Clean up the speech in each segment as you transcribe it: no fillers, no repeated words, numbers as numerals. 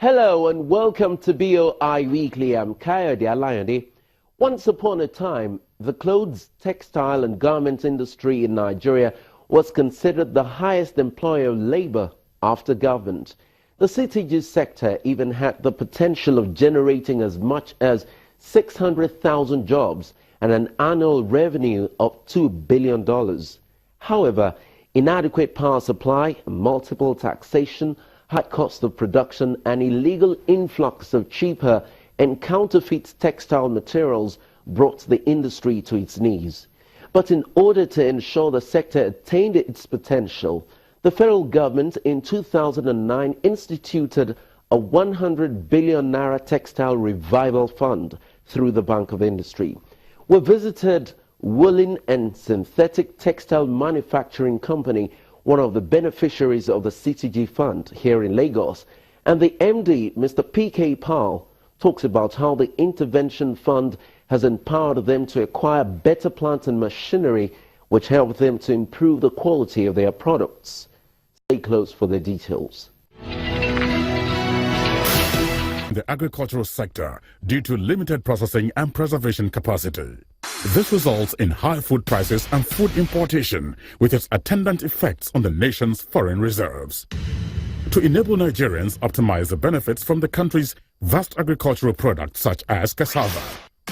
Hello and welcome to BoI Weekly. I'm Kayode Alayande. Once upon a time, the clothes, textile and garment industry in Nigeria was considered the highest employer of labor after government. The CTG sector even had the potential of generating as much as 600,000 jobs and an annual revenue of $2 billion. However, inadequate power supply, multiple taxation, high cost of production and illegal influx of cheaper and counterfeit textile materials brought the industry to its knees. But in order to ensure the sector attained its potential, the federal government in 2009 instituted a 100 billion Naira textile revival fund through the Bank of Industry. We visited Woolen and Synthetic Textile Manufacturing Company, one of the beneficiaries of the CTG Fund here in Lagos, and the MD, Mr. P.K Pal, talks about how the intervention fund has empowered them to acquire better plant and machinery, which helped them to improve the quality of their products. Stay close for the details. The agricultural sector due to limited processing and preservation capacity. This results in high food prices and food importation, with its attendant effects on the nation's foreign reserves. To enable Nigerians optimize the benefits from the country's vast agricultural products such as cassava,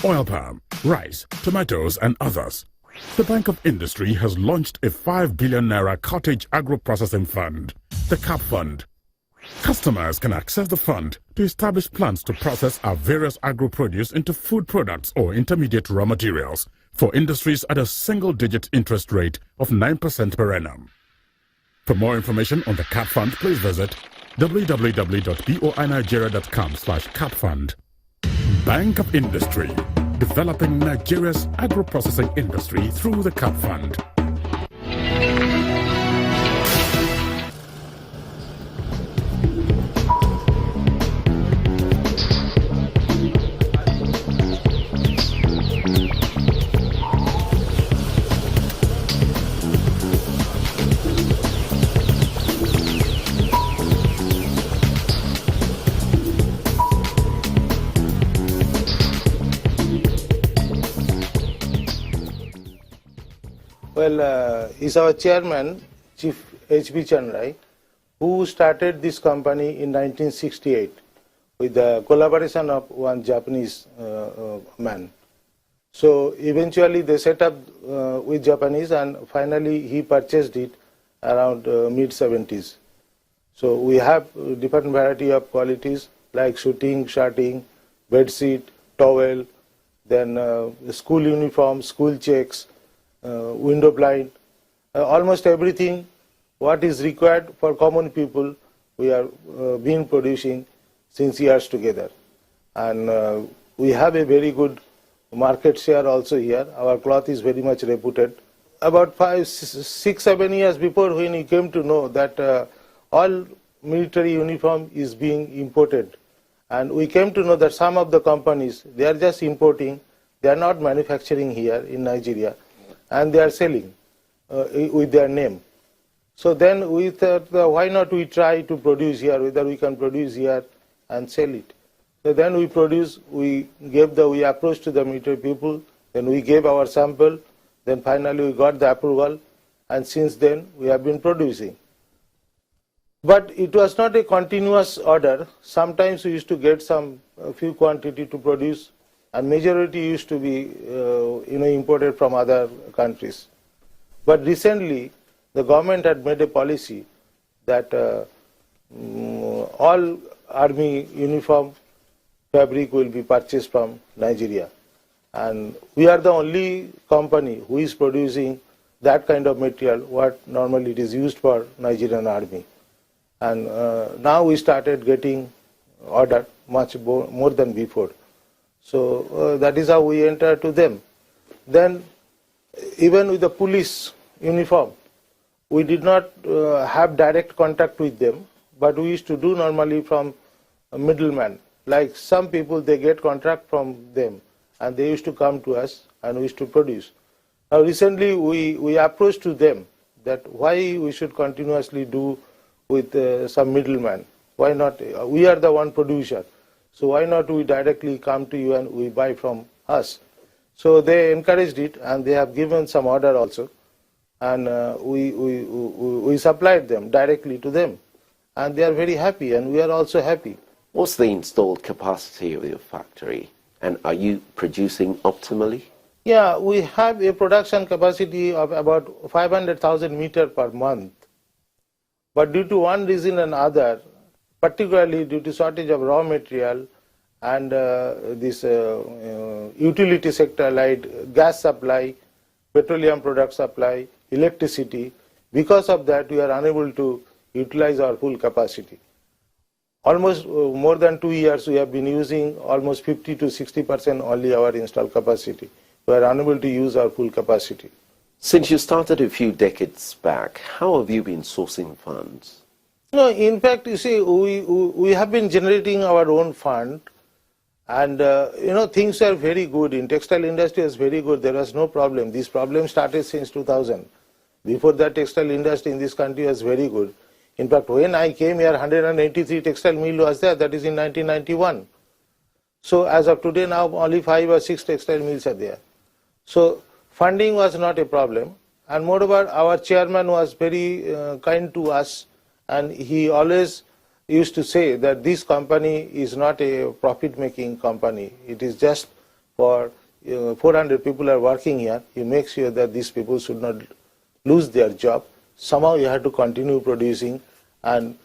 oil palm, rice, tomatoes and others, the Bank of Industry has launched a 5 billion Naira cottage agro-processing fund, the CAP Fund. Customers can access the fund to establish plans to process our various agro-produce into food products or intermediate raw materials for industries at a single-digit interest rate of 9% per annum. For more information on the CAP Fund, please visit www.boinigeria.com/capfund. Bank of Industry, developing Nigeria's agro-processing industry through the CAP Fund. Well, he's our chairman, Chief H.B. Chandrai, who started this company in 1968 with the collaboration of one Japanese man. So eventually they set up with Japanese, and finally he purchased it around mid-70s. So we have different variety of qualities like suiting, shirting, bedsheet, towel, then school uniform, school checks, window blind, almost everything what is required for common people we are been producing since years together. And we have a very good market share also here. Our cloth is very much reputed. About 5, 6, 7 years before, when we came to know that all military uniform is being imported, and we came to know that some of the companies, they are just importing, they are not manufacturing here in Nigeria, and they are selling with their name. So then we thought, why not we try to produce here, whether we can produce here and sell it. So then we produced, we approached to the military people, then we gave our sample, then finally we got the approval, and since then we have been producing. But it was not a continuous order. Sometimes we used to get a few quantity to produce, and majority used to be imported from other countries. But recently, the government had made a policy that all army uniform fabric will be purchased from Nigeria. And we are the only company who is producing that kind of material, what normally it is used for Nigerian army. And now we started getting order much more than before. So that is how we enter to them. Then even with the police uniform, we did not have direct contact with them, but we used to do normally from a middleman. Like some people, they get contract from them, and they used to come to us and we used to produce. Now recently we approached to them that why we should continuously do with some middleman. Why not? We are the one producer. So why not we directly come to you and we buy from us? So they encouraged it, and they have given some order also. And we supplied them directly to them. And they are very happy, and we are also happy. What's the installed capacity of your factory? And are you producing optimally? Yeah, we have a production capacity of about 500,000 meters per month. But due to one reason and other, particularly due to shortage of raw material and this utility sector like gas supply, petroleum product supply, electricity, because of that we are unable to utilize our full capacity. Almost more than 2 years we have been using almost 50 to 60% only our installed capacity. We are unable to use our full capacity. Since you started a few decades back, how have you been sourcing funds? No, in fact, you see, we have been generating our own fund, and things are very good. In textile industry is very good. There was no problem. This problem started since 2000. Before that, textile industry in this country was very good. In fact, when I came here, 183 textile mill was there. That is in 1991. So as of today, now only 5 or 6 textile mills are there. So funding was not a problem, and moreover, our chairman was very kind to us, and he always used to say that this company is not a profit-making company. It is just for 400 people are working here. He makes sure that these people should not lose their job. Somehow you have to continue producing and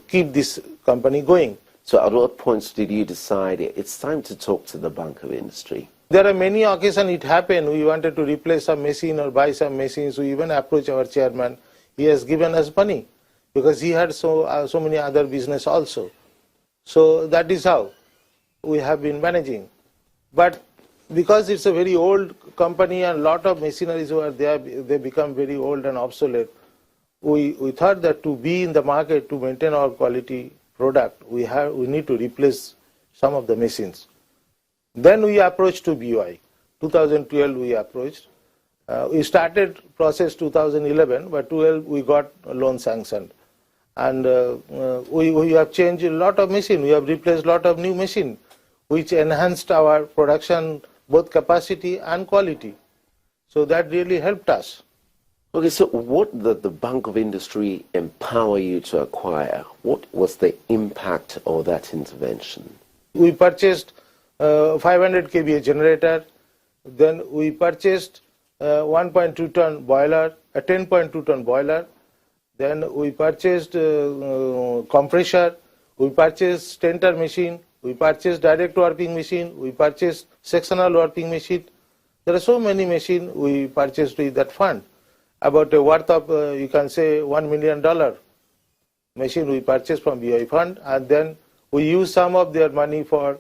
keep this company going. So at what points did you decide it's time to talk to the Bank of Industry? There are many occasions it happened. We wanted to replace some machine or buy some machines. We even approached our chairman. He has given us money because he had so many other business also. So that is how we have been managing. But because it's a very old company and a lot of machineries were there, they become very old and obsolete. We thought that to be in the market, to maintain our quality product, we need to replace some of the machines. Then we approached to BoI. 2012 we approached. We started process 2011, but 12 we got a loan sanctioned. And we have changed a lot of machine. We have replaced a lot of new machine, which enhanced our production, both capacity and quality. So that really helped us. Okay, so what did the Bank of Industry empower you to acquire? What was the impact of that intervention? We purchased 500 kVA generator, then we purchased 1.2 ton boiler, a 10.2 ton boiler, then we purchased compressor, we purchased tenter machine, we purchased direct warping machine, we purchased sectional warping machine. There are so many machines we purchased with that fund. About a worth of, you can say, $1 million machine we purchased from BoI fund, and then we use some of their money for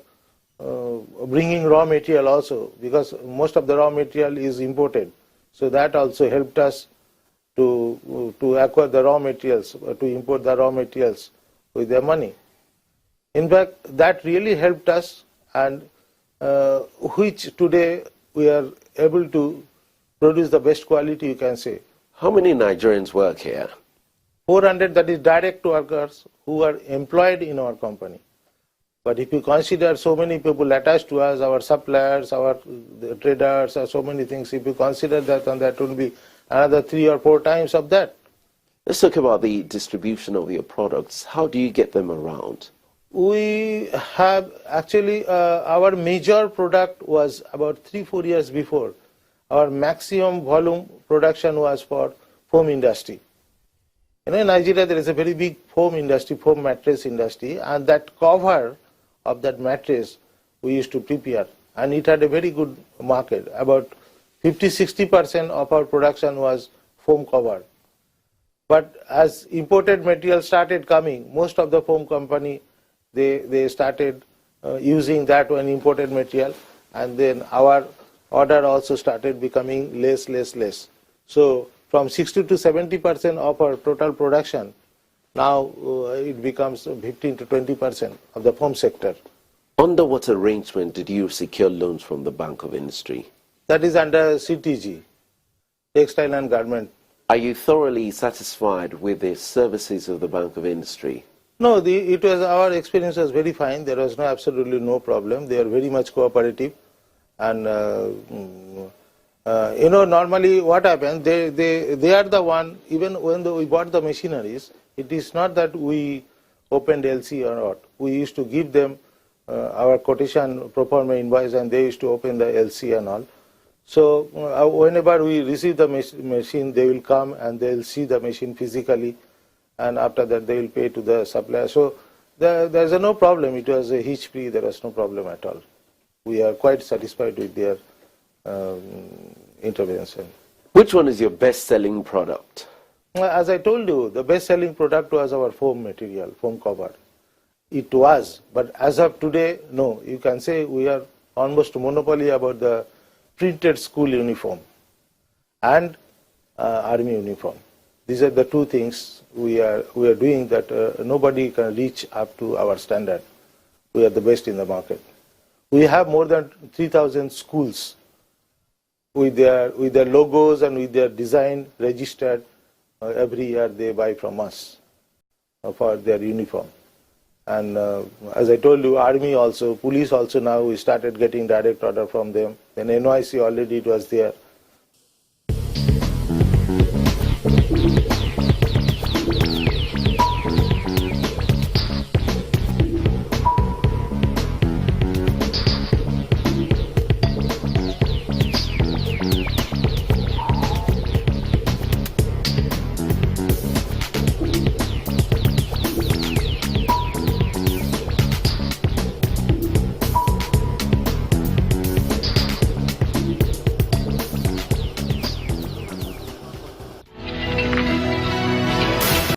bringing raw material also, because most of the raw material is imported. So that also helped us to acquire the raw materials, to import the raw materials with their money. In fact, that really helped us, and which today we are able to produce the best quality, you can say. How many Nigerians work here? 400, that is direct workers who are employed in our company. But if you consider so many people attached to us, our suppliers, our traders, so many things, if you consider that, and that will be another 3 or 4 times of that. Let's talk about the distribution of your products. How do you get them around? We have actually, our major product was about 3-4 years before. Our maximum volume production was for foam industry. In Nigeria, there is a very big foam industry, foam mattress industry, and that cover of that mattress we used to prepare, and it had a very good market. About 50-60% of our production was foam cover. But as imported material started coming, most of the foam company, they started using that one imported material, and then our order also started becoming less. So from 60 to 70% of our total production, now it becomes 15 to 20% of the foam sector. Under what arrangement did you secure loans from the Bank of Industry? That is under CTG, Textile and Garment. Are you thoroughly satisfied with the services of the Bank of Industry? No, our experience was very fine. There was absolutely no problem. They are very much cooperative, and normally what happens? They are the one. Even when we bought the machineries, it is not that we opened LC or not. We used to give them our quotation pro forma invoice, and they used to open the LC and all. So whenever we receive the machine, they will come and they will see the machine physically, and after that they will pay to the supplier. So there is no problem. It was a hitch free. There was no problem at all. We are quite satisfied with their intervention. Which one is your best-selling product? As I told you, the best-selling product was our foam material, foam cover. It was, but as of today, no. You can say we are almost monopoly about the printed school uniform and army uniform. These are the two things we are doing that nobody can reach up to our standard. We are the best in the market. We have more than 3,000 schools with their logos and with their design registered. Every year they buy from us for their uniform. And as I told you, army also, police also now, we started getting direct order from them. Then NYC already it was there.